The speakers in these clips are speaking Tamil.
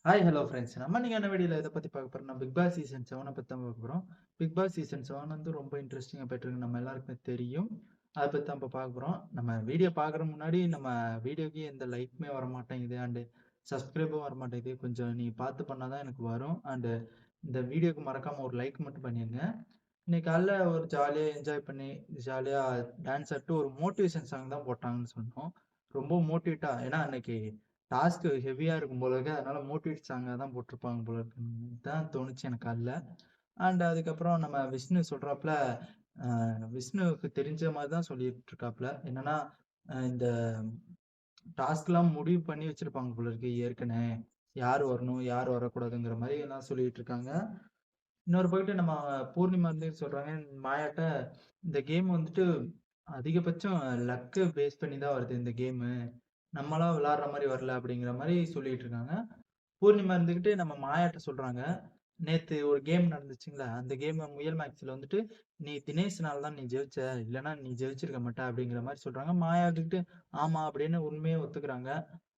Hi hello friends. நம்ம இன்னைக்கு என்ன வீடியோல எத பத்தி பார்க்க போறோம்னா, பிக் பாஸ் சீசன் 7 பத்தி தான் பார்க்க போறோம். பிக் பாஸ் சீசன் 7 வந்து ரொம்ப இன்ட்ரஸ்டிங்கா போயிட்டுருக்கு. நம்ம எல்லாருக்குமே தெரியும். அத பத்தி தான் இப்ப பார்க்க போறோம். நம்ம வீடியோ பார்க்குறதுக்கு முன்னாடி நம்ம வீடியோக்கு எந்த லைக்குமே வரமாட்டேங்குது. சப்ஸ்கிரைபும் வரமாட்டேங்குது. கொஞ்சம் நீங்க பார்த்து பண்ணா தான் எனக்கு வரும். இந்த வீடியோக்கு மறக்காம ஒரு லைக் மட்டும் பண்ணிருங்க. இன்னைக்கு காலைல ஒரு ஜாலியா என்ஜாய் பண்ணி, ஜாலியா டான்ஸ் ஆடிட்டு ஒரு மோட்டிவேஷன் சாங் தான் போட்டாங்கன்னு சொன்னோம். ரொம்ப மோட்டிவேட்டா ஏன்னா அன்னைக்கு டாஸ்க் ஹெவியா இருக்கும் போல இருக்கு. அதனால மோட்டிவேட் சாங்கா தான் போட்டிருப்பாங்க போல இருக்குன்னு தான் தோணுச்சு எனக்கு காலைல. அதுக்கப்புறம் நம்ம விஷ்ணு சொல்றாப்ல, விஷ்ணுவுக்கு தெரிஞ்ச மாரி தான் சொல்லிட்டு இருக்காப்ல. என்னன்னா, இந்த டாஸ்க்லாம் முடிவு பண்ணி வச்சிருப்பாங்க போல இருக்கு ஏற்கனவே. யார் வரணும், யார் வரக்கூடாதுங்கிற மாரி எல்லாம் சொல்லிட்டு இருக்காங்க. இன்னொரு பக்கத்து நம்ம பூர்ணிமா வந்து சொல்றாங்க, மாயாட்ட இந்த கேம் வந்துட்டு அதிகபட்சம் லக்க பேஸ் பண்ணி தான் வருது இந்த கேமு. நம்மளா விளையாடுற மாரி வரல அப்படிங்கிற மாரி சொல்லிட்டு இருக்காங்க. பூர்ணிமா இருந்துகிட்டு நம்ம மாயாட்ட சொல்றாங்க, நேத்து ஒரு கேம் நடந்துச்சுங்களா, அந்த கேம் முயல் மேக்ஸ்ல வந்துட்டு, "நீ தினேஷ்னால தான் நீ ஜெயிச்ச. இல்லன்னா நீ ஜெயிச்சிருக்க மாட்ட." அப்படிங்கிற மாரி சொல்றாங்க. மாயா இருந்துகிட்டு, ஆமா அப்படின்னு உண்மைய ஒத்துக்குறாங்க.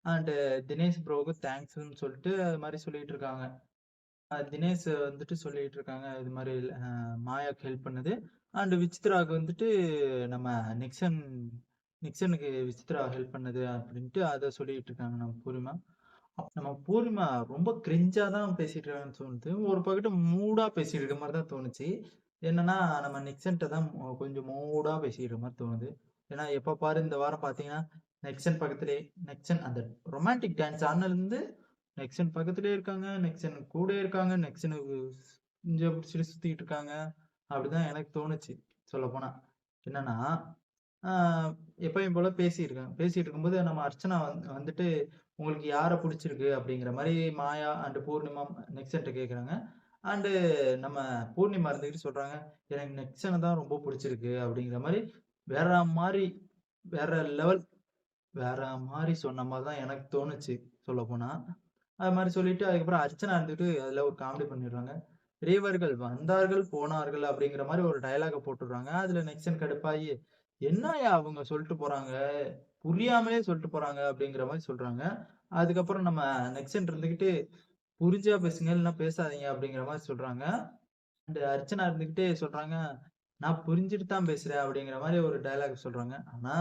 அண்ட் தினேஷ் ப்ரோவுக்கு தேங்க்ஸ்ன்னு சொல்லிட்டு அது மாரி சொல்லிட்டு இருக்காங்க. தினேஷ் வந்துட்டு சொல்லிட்டு இருக்காங்க. இது மாரி மாயாக்கு ஹெல்ப் பண்ணது. விசித்ராவுக்கு வந்துட்டு நம்ம நிக்சன் நிக்சனுக்கு விசித்ரா ஹெல்ப் பண்ணது அப்படின்ட்டு அத சொல்லிட்டு இருக்காங்க நம்ம பூர்ணிமா. நம்ம பூர்ணிமா ரொம்ப கிரிஞ்சா தான் பேசிட்டு இருக்காங்கன்னு தோணுது. ஒரு பக்கத்து மூடா பேசிட்டு இருக்க மாரி தான் தோணுச்சு. என்னன்னா, நம்ம நிக்சன்ட்ட தான் கொஞ்சம் மூடா பேசிட்டு இருக்க மாரி தோணுது. ஏன்னா, எப்ப பாரு இந்த வாரம் பார்த்தீங்கன்னா, நெக்சன் பக்கத்திலேயே நெக்சன் அந்த ரொமான்டிக் டான்ஸ் ஆடுனதுலருந்து நெக்சன் பக்கத்திலேயே இருக்காங்க. நெக்சன் கூடயே இருக்காங்க. நெக்சனுக்கு குஞ்ச பிடிச்சுட்டு சுத்திட்டு இருக்காங்க. அப்படிதான் எனக்கு தோணுச்சு சொல்லப்போனா. என்னன்னா, ஆ எப்பயும் போல பேசியிருக்காங்க. பேசிட்டு இருக்கும்போது நம்ம அர்ச்சனா வந்துட்டு, "உங்களுக்கு யார புடிச்சிருக்கு?" அப்படிங்கிற மாரி மாயா பூர்ணிமா நெக்சன்ட்ட கேட்கறாங்க. அண்டு நம்ம பூர்ணிமா இருந்துகிட்டு சொல்றாங்க, "எனக்கு நெக்சன தான் ரொம்ப புடிச்சிருக்கு." அப்படிங்கிற மாரி வேற மாரி வேற லெவல் வேற மாரி சொன்ன மாரி தான் எனக்கு தோணுச்சு சொல்லப்போனா. அது மாரி சொல்லிட்டு அதுக்கப்புறம் அர்ச்சனா இருந்துட்டு அதுல ஒரு காமெடி பண்ணிடுறாங்க. "பெரியவர்கள் வந்தார்கள், போனார்கள்" அப்படிங்கிற மாரி ஒரு டயலாக்க போட்டுடுறாங்க. அதுல நெக்சன் கடுப்பாயி, "என்னய்யா அவங்க சொல்ட்டு போறாங்க? புரியாமலே சொல்ட்டு போறாங்க" அப்படிங்கிற மாரி சொல்றாங்க. அதுக்கப்புறம் நம்ம நெக்சன் இருந்துகிட்டு, "புரிஞ்சா பேசுங்க, இல்லன்னா பேசாதீங்க" அப்படிங்கிற மாரி சொல்றாங்க. அர்ச்சனா இருந்துகிட்டு சொல்றாங்க, "நான் புரிஞ்சுட்டு தான் பேசுறேன்" அப்படிங்கிற மாரி ஒரு டயலாக் சொல்றாங்க. ஆனா,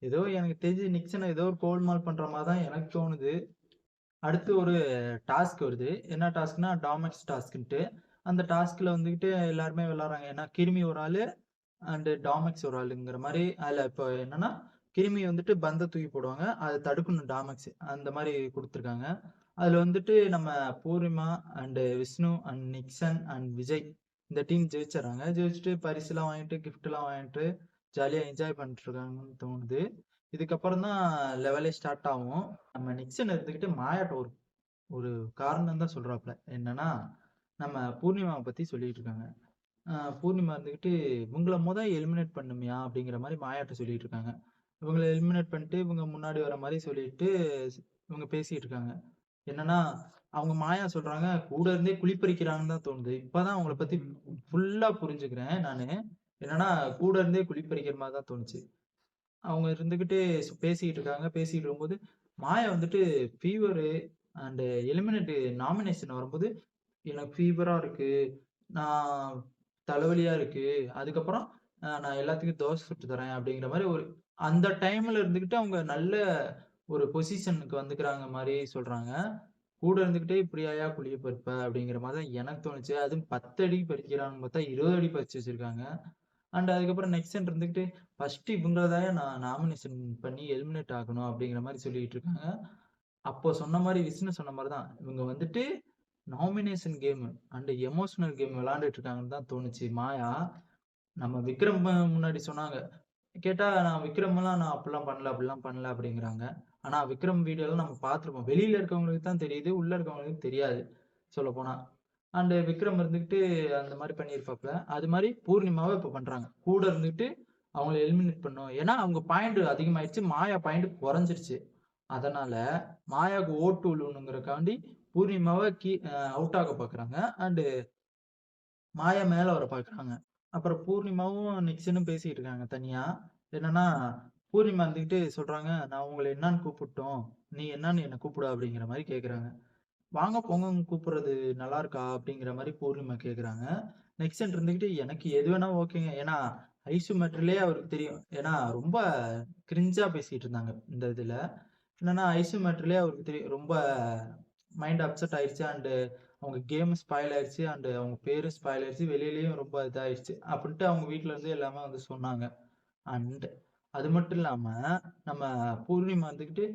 ஏதோ எனக்கு தெரிஞ்சு நிக்சன ஏதோ ஒரு கோல்மால் பண்ற மாரி தான் எனக்கு தோணுது. அடுத்து ஒரு டாஸ்க் வருது. என்ன டாஸ்க்னா, டாமெக்ஸ் டாஸ்க்ன்ட்டு. அந்த டாஸ்க்ல வந்துகிட்டு எல்லாருமே விளையாடுறாங்க. ஏன்னா, கிருமி ஒரு ஆளு, டாமெக்ஸ் ஒரு ஆளுங்கிற மாரி. அதுல இப்ப என்னன்னா, கிருமி வந்துட்டு பந்த தூக்கி போடுவாங்க. அத தடுக்கணும் டாமெக்ஸ். அந்த மாரி குடுத்துருக்காங்க. அதுல வந்துட்டு நம்ம பூர்ணிமா விஷ்ணு நிக்சன் விஜய் இந்த டீம் ஜெயிச்சர்றாங்க. ஜெயிச்சுட்டு பரிசுலாம் வாங்கிட்டு, கிஃப்ட்லாம் வாங்கிட்டு, ஜாலியா என்ஜாய் பண்ணிட்டு இருக்காங்கன்னு தோணுது. இதுக்கப்புறம் தான் லெவலே ஸ்டார்ட் ஆகும். நம்ம நிக்சன் எடுத்துக்கிட்டு மாயாட்ட ஒரு ஒரு காரணம் தான் சொல்றாப்ல. என்னன்னா, நம்ம பூர்ணிமாவ பத்தி சொல்லிட்டு இருக்காங்க. பூர்ணிமா இருந்துகிட்டு, "இவங்கள எலிமினேட் பண்ணும்யா" அப்படிங்கிற மாரி மாயாட்ட சொல்லிட்டு இருக்காங்க. இவங்கள எலிமினேட் பண்ணிட்டு, இவங்க முன்னாடி வர மாரி சொல்லிட்டு, இவங்க பேசிட்டு இருக்காங்க. என்னன்னா, அவங்க மாயா சொல்றாங்க, "கூட இருந்தே குழிப்பறிக்கிறாங்கன்னு தான் தோணுது." இப்ப தான் அவங்கள பத்தி ஃபுல்லா புரிஞ்சுக்கிறேன் நானு. என்னன்னா, கூட இருந்தே குழிப்பறிக்கிற மாரி தான் தோணுச்சு. அவங்க இருந்துகிட்டு பேசிட்டு இருக்காங்க. பேசிட்டு இருக்கும்போது, மாயா வந்துட்டு ஃபீவரு எலிமினேட் நாமினேஷன் வரும்போது, "எனக்கு ஃபீவரா இருக்கு. நான் தலைவலியா இருக்கு. அதுக்கப்புறம் நான் எல்லாத்துக்கும் தோசை சுட்டு தரேன்." அப்படிங்கிற மாரி அந்த டைம்ல இருந்துகிட்டு அவங்க நல்ல ஒரு பொசிஷனுக்கு வந்துக்கிறாங்க மாரி சொல்றாங்க. கூட இருந்துகிட்டே "இப்படியாயா குழிய பறிப்ப?" அப்படிங்கிற மாரி தான் எனக்கு தோணுச்சு. அதுவும் 10 அடி பறிக்கிறாங்கன்னு பார்த்தா 20 அடி பறிச்சு வச்சிருக்காங்க. அதுக்கப்புறம் நெக்ஸ்ட் இருந்துகிட்டு, "ஃபர்ஸ்ட் இவங்கள தான்யா நான் நாமினேஷன் பண்ணி எலிமினேட் ஆக்கணும்." அப்படிங்கிற மாரி சொல்லிட்டு இருக்காங்க. அப்போ சொன்ன மாரி விஷ்ணு சொன்ன மாரி தான். இவங்க வந்துட்டு நாமினேஷன் கேம் எமோஷனல் கேம் விளையாண்டுட்டு இருக்காங்கன்னு தான் தோணுச்சு. மாயா, நம்ம விக்ரம் முன்னாடி சொன்னாங்க. கேட்டா நான் விக்ரம்லாம் நான் அப்படிலாம் பண்ணல, அப்படிலாம் பண்ணல அப்படிங்கிறாங்க. ஆனா விக்ரம் வீடியோலாம் நம்ம பார்த்துருப்போம். வெளியில இருக்கவங்களுக்கு தான் தெரியுது. உள்ள இருக்கவங்களுக்கு தெரியாது சொல்லப்போனா. விக்ரம் இருந்துகிட்டு அந்த மாரி பண்ணியிருப்பாப்ல. அது மாரி பூர்ணிமாவும் இப்ப பண்றாங்க. கூட இருந்துட்டு அவங்கள எலிமினேட் பண்ணணும். ஏன்னா அவங்க பாயிண்ட் அதிகமாயிருச்சு. மாயா பாயிண்ட் குறைஞ்சிருச்சு. அதனால மாயாவுக்கு ஓட்டு விழணுங்கிறதுக்காண்டி பூர்ணிமாவ அவுட் ஆக்க பார்க்குறாங்க. அண்ட் மாயா மேல வர பார்க்குறாங்க. அப்புறம் பூர்ணிமாவும், நிக்சனும் பேசிட்டு இருக்காங்க தனியா. என்னன்னா, பூர்ணிமா இருந்துகிட்டு சொல்றாங்க, "நான் உங்கள என்னான்னு கூப்பிடட்டும்? நீ என்னான்னு என்ன கூப்பிடு" அப்படிங்கிற மாரி கேட்குறாங்க. வாங்க போங்கன்னு கூப்பிடுறது நல்லா இருக்கா? அப்படிங்கிற மாரி பூர்ணிமா கேட்குறாங்க. நெக்ஸ்ட் இருந்துகிட்டு எனக்கு எது வேணா ஓகேங்க. ஏன்னா ஐசோமெட்ரிலயே அவருக்கு தெரியும். ஏன்னா ரொம்ப கிரிஞ்சா பேசிட்டு இருந்தாங்க இந்த இதுல. என்னன்னா ஐசோமெட்ரிலயே அவருக்கு தெரியும். ரொம்ப மைண்ட் அப்செட் ஆயிடுச்சு அவங்க கேம் ஸ்பாயில் ஆயிடுச்சு அவங்க பேரும் ஸ்பாயில் ஆயிடுச்சு. வெளியிலயும் ரொம்ப இதாயிடுச்சு. அப்படின்ட்டு அவங்க வீட்ல இருந்து எல்லாமே வந்து சொன்னாங்க. அண்ட் அது மட்டும் இல்லாம நம்ம பூர்ணிமா வந்துகிட்டு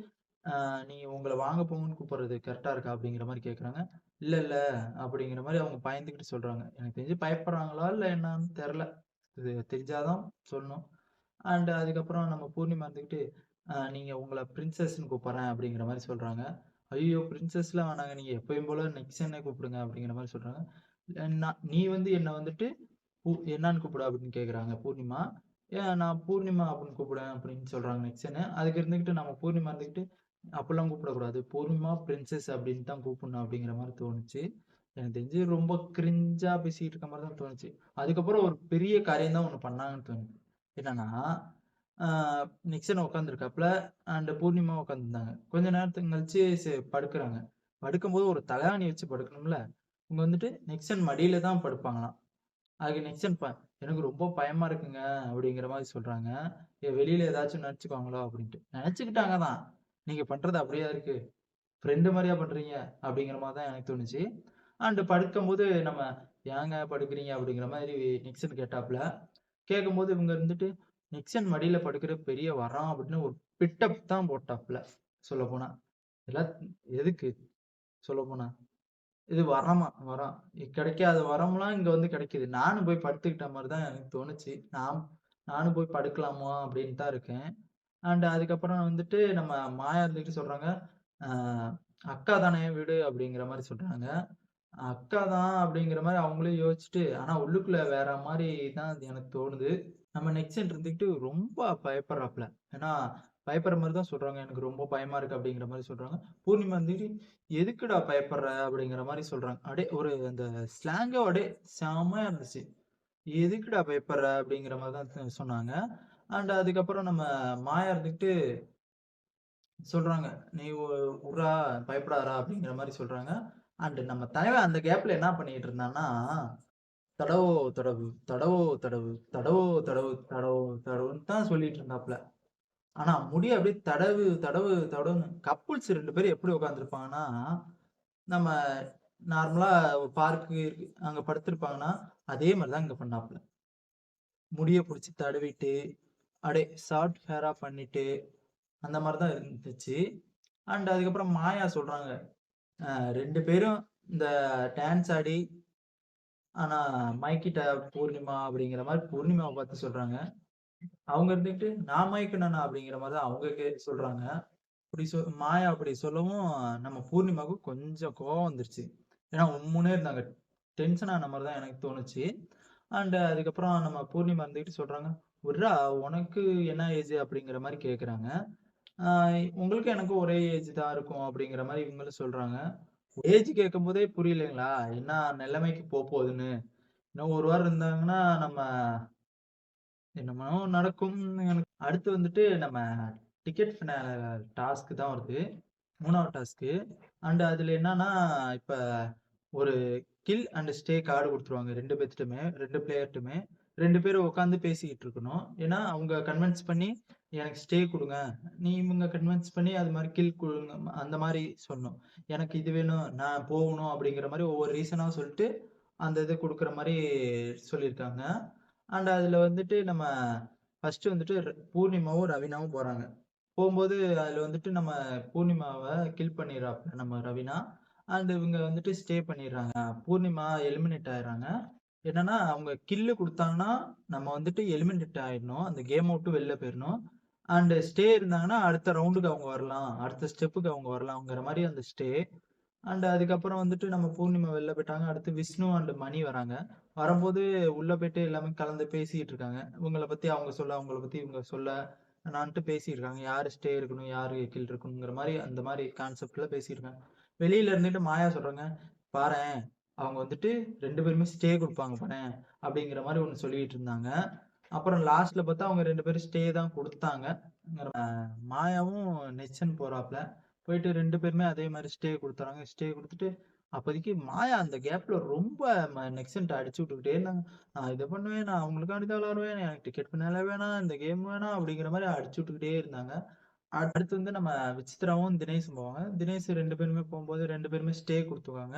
நீங்க உங்கள வாங்க போங்கன்னு கூப்பிடுறது கரெக்ட்டா இருக்கா? அப்படிங்கிற மாரி கேட்குறாங்க. இல்ல, இல்ல அப்படிங்கிற மாரி அவங்க பயந்துகிட்டு சொல்றாங்க. எனக்கு தெரிஞ்சு பயப்படுறாங்களா? இல்ல என்னான்னு தெர்ல. இது தெரிஞ்சா தான் சொல்லணும். அதுக்கப்புறம் நம்ம பூர்ணிமா இருந்துகிட்டு, நீங்க உங்கள பிரின்சஸ்ன்னு கூப்பிடுறேன் அப்படிங்கிற மாரி சொல்றாங்க. ஐய்யயோ! பிரின்சஸ்லாம் வேணாங்க. நீங்க எப்பயும் போல நெக்ஸ்ட்ன்னே கூப்பிடுங்க அப்படிங்கிற மாரி சொல்றாங்க. நீ வந்து என்ன வந்துட்டு என்னான்னு கூப்பிடு அப்படின்னு கேட்குறாங்க பூர்ணிமா. ஏன் நான் பூர்ணிமா அப்படின்னு கூப்பிடுவேன் அப்படின்னு சொல்றாங்க நெக்ஸ்ட்ன்னு. அதுக்கு இருந்துகிட்டு நம்ம பூர்ணிமா இருந்துகிட்டு, அப்படிலாம் கூப்பிடக்கூடாது. பூர்ணிமா பிரின்சஸ் அப்படின்னு தான் கூப்பிடணும் அப்படிங்கிற மாரி தோணுச்சு. எனக்கு தெரிஞ்சு ரொம்ப கிரிஞ்சா பேசிட்டு இருக்க மாரி தான் தோணுச்சு. அதுக்கப்புறம் ஒரு பெரிய காரியம் தான் ஒண்ணு பண்ணாங்கன்னு தோணுது. என்னன்னா, ஆ நிக்சன் உட்கார்ந்திருக்காப்ல பூர்ணிமா உட்கார்ந்திருந்தாங்க. கொஞ்ச நேரத்துக்கு கழிச்சு படுக்குறாங்க. படுக்கும்போது ஒரு தலகாணி வச்சு படுக்கணும்ல. இவங்க வந்துட்டு நிக்சன் மடியில தான் படுப்பாங்களாம். அதுக்கு நிக்சன் எனக்கு ரொம்ப பயமா இருக்குங்க அப்படிங்கிற மாரி சொல்றாங்க. வெளியில ஏதாச்சும் நெனச்சுக்குவாங்களோ அப்படின்ட்டு. நெனச்சுக்கிட்டாங்க தான். நீங்க பண்றது அப்படியா இருக்கு? ஃப்ரெண்ட் மாரியா பண்றீங்க? அப்படிங்கிற மாரி தான் எனக்கு தோணுச்சு. படுக்கும்போது நம்ம ஏங்க படுக்குறீங்க? அப்படிங்கிற மாரி நிக்சன் கேட்டாப்ல. கேட்கும்போது இவங்க இருந்துட்டு, நிக்சன் மடியில படுக்கிற பெரிய வரம் அப்படின்னு ஒரு பிட்டப் தான் போட்டாப்ல. சொல்லப்போனா. எல்லாம் எதுக்கு? சொல்லப்போனா. இது வரமா வரம். கிடைக்காத வரம்லாம் இங்க வந்து கிடைக்குது. நானும் போய் படுத்துக்கிட்ட மாரி தான் எனக்கு தோணுச்சு. நானும் போய் படுக்கலாமா அப்படின்னு தான் இருக்கேன். அதுக்கப்புறம் வந்துட்டு நம்ம மாயா இருந்துட்டு சொல்றாங்க, "அ அக்கா தானே விடு" அப்படிங்கிற மாரி சொல்றாங்க. அக்கா தான் அப்படிங்கிற மாரி அவங்களும் யோசிச்சுட்டு, ஆனா உள்ளுக்குள்ள வேற மாரி தான் அது எனக்கு தோணுது. நம்ம நெக்ஸ்ட் இருந்துகிட்டு ரொம்ப பயப்படுறாப்ல. ஏன்னா, பயப்படுற மாரி தான் சொல்றாங்க. எனக்கு ரொம்ப பயமா இருக்கு அப்படிங்கிற மாரி சொல்றாங்க. பூர்ணிமா வந்துட்டு, "எதுக்குடா பயப்படுற?" அப்படிங்கிற மாரி சொல்றாங்க. அப்படியே ஒரு அந்த ஸ்லாங்கே அப்படியே செம்மையா இருந்துச்சு. "எதுக்குடா பயப்படுற?" அப்படிங்கிற மாரி தான் சொன்னாங்க. அதுக்கப்புறம் நம்ம மாயா இருந்துகிட்டு சொல்றாங்க, "நீ உட்றா பயப்படாதடா" அப்படிங்கிற மாரி சொல்றாங்க. நம்ம தலைவன் அந்த கேப்ல என்ன பண்ணிட்டு இருந்தான்னா, தடவோ தடவு, தடவோ தடவு, தடவோ தடவு, தடவோ தடவுன்னு தான் சொல்லிட்டு இருந்தாப்ல. ஆனா முடிய அப்படியே தடவு, தடவு, தடவுன்னு கப்புல்ஸ் 2 பேரும் எப்படி உட்கார்ந்திருப்பாங்கன்னா, நம்ம நார்மலா ஒரு பார்க்கு இருக்கு. அங்க படுத்திருப்பாங்கன்னா, அதே மாரி தான் இங்க பண்ணாப்ல. முடிய புடிச்சு தடவிட்டு, அப்படியே ஷார்ட் ஹேரா பண்ணிட்டு, அந்த மாரி தான் இருந்துச்சு. அதுக்கப்புறம் மாயா சொல்றாங்க, 2 பேரும் இந்த டான்ஸ் ஆடி, ஆனா மயக்கிட்டா பூர்ணிமா அப்படிங்கிற மாரி பூர்ணிமாவ பார்த்து சொல்றாங்க. அவங்க இருந்துகிட்டு, "நான் மயக்குனனா?" அப்படிங்கிற மாரி தான் அவங்க சொல்றாங்க. மாயா அப்படி சொல்லவும், நம்ம பூர்ணிமாவுக்கு கொஞ்சம் கோவம் வந்துருச்சு. ஏன்னா உம்முன்னே இருந்தாங்க. டென்ஷன் ஆன மாரி தான் எனக்கு தோணுச்சு. அதுக்கப்புறம் நம்ம பூர்ணிமா இருந்துகிட்டு சொல்றாங்க, "விட்றா உனக்கு என்ன ஏஜ்?" அப்படிங்கிற மாரி கேட்குறாங்க. "ஆ உங்களுக்கும் எனக்கும் ஒரே ஏஜ் தான் இருக்கும்." அப்படிங்கிற மாரி இவங்களும் சொல்றாங்க. ஏஜ் கேட்கும்போதே புரியலைங்களா? என்ன நிலைமைக்கு போகுதுன்னு. இன்னும் 1 வாரம் இருந்தாங்கன்னா, நம்ம என்னமோ நடக்கும். அடுத்து வந்துட்டு நம்ம டிக்கெட் டாஸ்க் தான் வருது. 3வது டாஸ்க்கு. அதுல என்னன்னா, இப்ப ஒரு கில் அண்ட் ஸ்டே கார்டு குடுத்துருவாங்க 2 பேத்துட்டுமே, 2 பிளேயர்ட்டுமே. 2 பேரும் உட்கார்ந்து பேசிக்கிட்டு இருக்கணும். ஏன்னா, அவங்க கன்வின்ஸ் பண்ணி எனக்கு ஸ்டே குடுங்க. இவங்க கன்வின்ஸ் பண்ணி அது மாரி கில் குடுங்க. அந்த மாரி சொல்லணும். எனக்கு இது வேணும், நான் போகணும் அப்படிங்கிற மாரி ஒவ்வொரு ரீசனா சொல்லிட்டு, அந்த இது குடுக்குற மாரி சொல்லியிருக்காங்க. அதுல வந்துட்டு நம்ம ஃபர்ஸ்ட்டு வந்துட்டு பூர்ணிமாவும், ரவீனாவும் போறாங்க. போம்போது அதுல வந்துட்டு நம்ம பூர்ணிமாவ கில் பண்ணிர்றாப்ல நம்ம ரவீனா. இவங்க வந்துட்டு ஸ்டே பண்ணிர்றாங்க. பூர்ணிமா எலிமினேட் ஆயிர்றாங்க. என்னன்னா, அவங்க கில்லு குடுத்தாங்கன்னா, நம்ம வந்துட்டு எலிமினேட் ஆயிடணும். அந்த கேம்ம விட்டு வெளில போயிரணும். ஸ்டே இருந்தாங்கன்னா, அடுத்த ரவுண்டுக்கு அவங்க வரலாம். அடுத்த ஸ்டெப்புக்கு அவங்க வரலாம்ங்கிற மாரி அந்த ஸ்டே. அதுக்கப்புறம் வந்துட்டு நம்ம பூர்ணிமா வெளில போயிட்டாங்க. அடுத்து விஷ்ணு மணி வராங்க. வரம்போது உள்ள போயிட்டு எல்லாமே கலந்து பேசிட்டு இருக்காங்க. இவங்கள பத்தி அவங்க சொல்ல, அவங்கள பத்தி இவங்க சொல்ல, நான்ட்டு பேசியிருக்காங்க. யாரு ஸ்டே இருக்கணும், யாரு கீழ் இருக்கணுங்கிற மாரி, அந்த மாரி கான்செப்ட்ல பேசியிருக்காங்க. வெளியில இருந்துட்டு மாயா சொல்றாங்க, "பாரேன், அவங்க வந்துட்டு 2 பேருமே ஸ்டே குடுப்பாங்க பாரேன்" அப்படிங்கிற மாரி ஒண்ணு சொல்லிட்டு இருந்தாங்க. அப்புறம் லாஸ்ட்ல பார்த்தா அவங்க 2 பேரும் ஸ்டே தான் குடுத்தாங்க. மாயாவும் நெக்சன் போறாப்ல. போயிட்டு 2 பேருமே அதே மாரி ஸ்டே குடுத்துறாங்க. ஸ்டே குடுத்துட்டு அப்போதைக்கு மாயா அந்த கேப்ல ரொம்ப நெக்ஸ்ட் அடிச்சு விட்டுக்கிட்டே இருந்தாங்க. நான் இத பண்ணுவேன், நான் அவங்களுக்காண்டி தான் விளையாடுவேன், எனக்கு டிக்கெட் பின்னால வேணாம், இந்த கேம் வேணாம் அப்படிங்கிற மாரி அடிச்சு விட்டுக்கிட்டே இருந்தாங்க. அடுத்து வந்து நம்ம விசித்ராவும், தினேஷும் போவாங்க. தினேஷ் 2 பேருமே போம்போது 2 பேருமே ஸ்டே குடுத்துருவாங்க.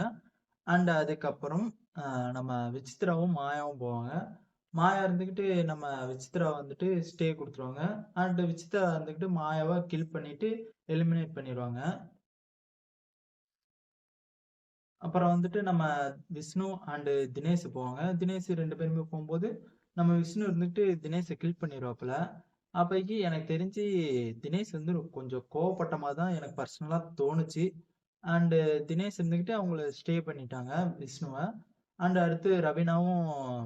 அண்ட் அதுக்கப்புறம் அ நம்ம விசித்ராவும், மாயாவும் போவாங்க. மாயா இருந்துகிட்டு நம்ம விசித்ரா வந்துட்டு ஸ்டே குடுத்துருவாங்க. அண்ட் விசித்ரா இருந்துகிட்டு மாயாவ கில் பண்ணிட்டு எலிமினேட் பண்ணிருவாங்க. அப்புறம் வந்துட்டு நம்ம விஷ்ணு அண்ட் தினேஷ் போவாங்க. தினேஷ் 2 பேருமே போம்போது, நம்ம விஷ்ணு இருந்துட்டு தினேஷ கில் பண்ணிருவாப்புல. அப்போதைக்கு எனக்கு தெரிஞ்சு தினேஷ் வந்து கொஞ்சம் கோவப்பட்ட மாரி தான் எனக்கு பர்சனலா தோணுச்சு. அண்ட் தினேஷ் இருந்துகிட்டு அவங்கள ஸ்டே பண்ணிட்டாங்க விஷ்ணுவ. அண்ட் அடுத்து ரவீனாவும்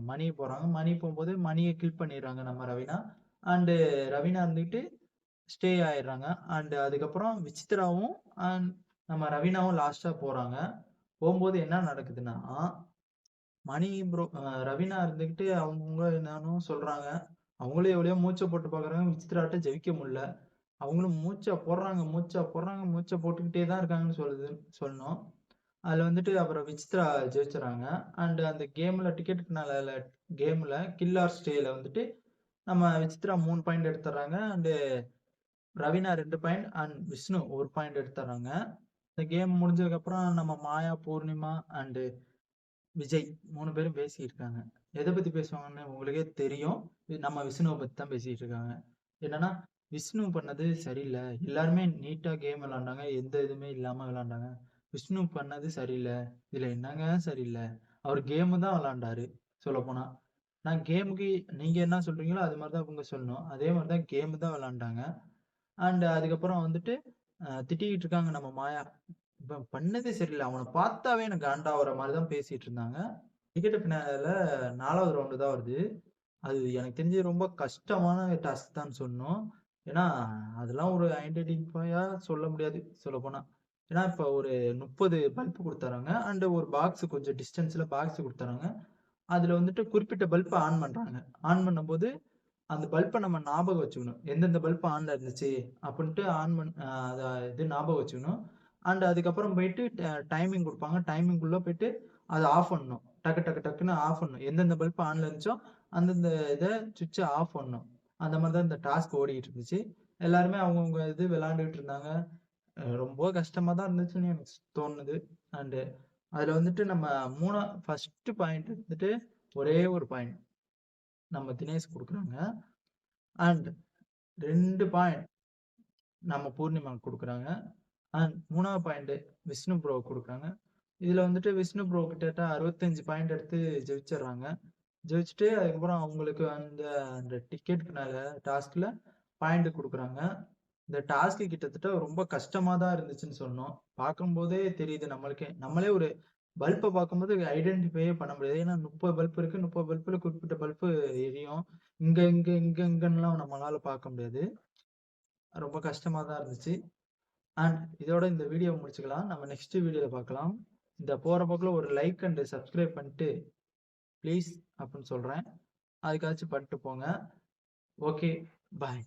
மணி போறாங்க. மணி போம்போது மணிய கில் பண்ணிடுறாங்க நம்ம ரவீனா. அண்ட் ரவீனா இருந்துகிட்டு ஸ்டே ஆயிடுறாங்க. அண்ட் அதுக்கப்புறம் விசித்ராவும் அண்ட் நம்ம ரவீனாவும் லாஸ்ட்டா போறாங்க. போம்போது என்ன நடக்குதுன்னா, மணி ப்ரோ ரவீனா இருந்துகிட்டு அவங்கவங்க என்னென்னமோ சொல்றாங்க. அவங்களும் எவ்வளையோ மூச்ச போட்டு பார்க்குறாங்க. விசித்ராட்ட ஜெயிக்க முடியல. அவங்களும் மூச்ச போட்டுக்கிட்டே தான் இருக்காங்கன்னு சொல்லணும். அதுல வந்துட்டு அப்புறம் விசித்ரா ஜெயிச்சுறாங்க. அண்ட் அந்த கேம்ல டிக்கெட் ஃபினாலேல கேம்ல கில் ஆர் ஸ்டேல வந்துட்டு நம்ம விசித்ரா 3 பாயிண்ட் எடுத்துர்றாங்க. And Raveena 2 point and Vishnu 1 point எடுத்துர்றாங்க. இந்த கேம் முடிஞ்சதுக்கப்புறம் நம்ம மாயா, பூர்ணிமா அண்ட் விஜய் 3 பேரும் பேசியிருக்காங்க. எத பத்தி பேசுவாங்கன்னு உங்களுக்கே தெரியும். நம்ம விஷ்ணுவ பத்தி தான் பேசிட்டு இருக்காங்க. என்னன்னா, விஷ்ணு பண்ணது சரியில்ல. எல்லாருமே நீட்டா கேம் விளையாண்டாங்க. எந்த இதுவுமே இல்லாம விளையாண்டாங்க. விஷ்ணு பண்ணது சரியில்ல. இதுல என்னங்க சரியில்ல? அவரு கேம் தான் விளையாண்டாரு சொல்லப்போனா. நான் கேமுக்கு நீங்க என்ன சொல்றீங்களோ அது மாரி தான் இவங்க சொல்லணும். அதே மாரி தான் கேம் தான் விளையாண்டாங்க. அண்ட் அதுக்கப்புறம் வந்துட்டு திட்டிக்கிட்டு இருக்காங்க நம்ம மாயா. இவன் பண்ணதே சரியில்ல. அவன பார்த்தாவே எனக்கு காண்டாவுற மாரி தான் பேசிட்டு இருந்தாங்க. டிக்கெட் ஃபினாலேல 4வது ரவுண்டு தான் வருது. அது எனக்கு தெரிஞ்சு ரொம்ப கஷ்டமான டாஸ்க் தான் சொல்லணும். ஏன்னா, அதெல்லாம் ஒரு ஐடென்டிஃபையா சொல்ல முடியாது சொல்லப்போனா. ஏன்னா, இப்ப ஒரு 30 பல்ப் குடுத்துர்றாங்க. அண்ட் ஒரு பாக்ஸ் கொஞ்சம் டிஸ்டன்ஸ்ல பாக்ஸ் குடுத்துர்றாங்க. அதுல வந்துட்டு குறிப்பிட்ட பல்ப ஆன் பண்றாங்க. ஆன் பண்ணும்போது, அந்த பல்ப நம்ம ஞாபகம் வச்சுக்கணும். எந்தெந்த பல்ப் ஆன்ல இருந்துச்சு அப்டின்ட்டு ஆன் பண் அ அத இது ஞாபகம் வச்சுக்கணும். அண்ட் அதுக்கப்புறம் போயிட்டு டைமிங் குடுப்பாங்க. டைமிங்குள்ள போயிட்டு அத ஆஃப் பண்ணணும். டக்கு டக்கு டக்குன்னு ஆஃப் பண்ணணும். எந்தெந்த பல்ப் ஆன்ல இருந்துச்சோ, அந்தந்த இத ஸ்விட்ச ஆஃப் பண்ணணும். அந்த மாரி தான் இந்த டாஸ்க் ஓடிட்டு இருந்துச்சு. எல்லாருமே அவங்கவங்க இது விளையாண்டுட்டு இருந்தாங்க. ரொம்ப கஷ்டமா தான் இருந்துச்சுன்னு எனக்கு தோணுது. அண்ட் அதுல வந்துட்டு நம்ம 1 பாயிண்ட் வந்துட்டு ஒரே ஒரு பாயிண்ட் நம்ம தினேஷ் குடுக்குறாங்க. அண்ட் 2 பாயிண்ட் நம்ம பூர்ணிமாக்கு குடுக்குறாங்க. அண்ட் 3வது பாயிண்ட் விஷ்ணு ப்ரோவுக்கு குடுக்குறாங்க. இதுல வந்துட்டு விஷ்ணு ப்ரோ கிட்டத்தட்ட 65 பாயிண்ட் எடுத்து ஜெயிச்சுர்றாங்க. ஜெயிச்சுட்டு அதுக்கப்புறம் அவங்களுக்கு அந்த அந்த டிக்கெட்னால டாஸ்க்ல பாயிண்ட் குடுக்குறாங்க. இந்த டாஸ்க் கிட்டத்தட்ட ரொம்ப கஷ்டமா தான் இருந்துச்சுன்னு சொல்லணும். பார்க்கும்போதே தெரியுது நம்மளுக்கே. நம்மளே ஒரு பல்ப பார்க்கும்போது ஐடென்டிஃபையே பண்ண முடியாது. ஏன்னா 30 பல்ப் இருக்கு. 30 பல்ப்ல குறிப்பிட்ட பல்ப் எரியும். இங்கன்னுலாம் நம்மளால பார்க்க முடியாது. ரொம்ப கஷ்டமா தான் இருந்துச்சு. அண்ட் இதோட இந்த வீடியோ முடிச்சுக்கலாம். நம்ம நெக்ஸ்ட் வீடியோல பார்க்கலாம். இந்த போற போக்குல ஒரு லைக் அண்ட் சப்ஸ்கிரைப் பண்ணிட்டு ப்ளீஸ் அப்படின்னு சொல்றேன். அதுக்காச்சும் பண்ணிட்டு போங்க. ஓகே. பாய்.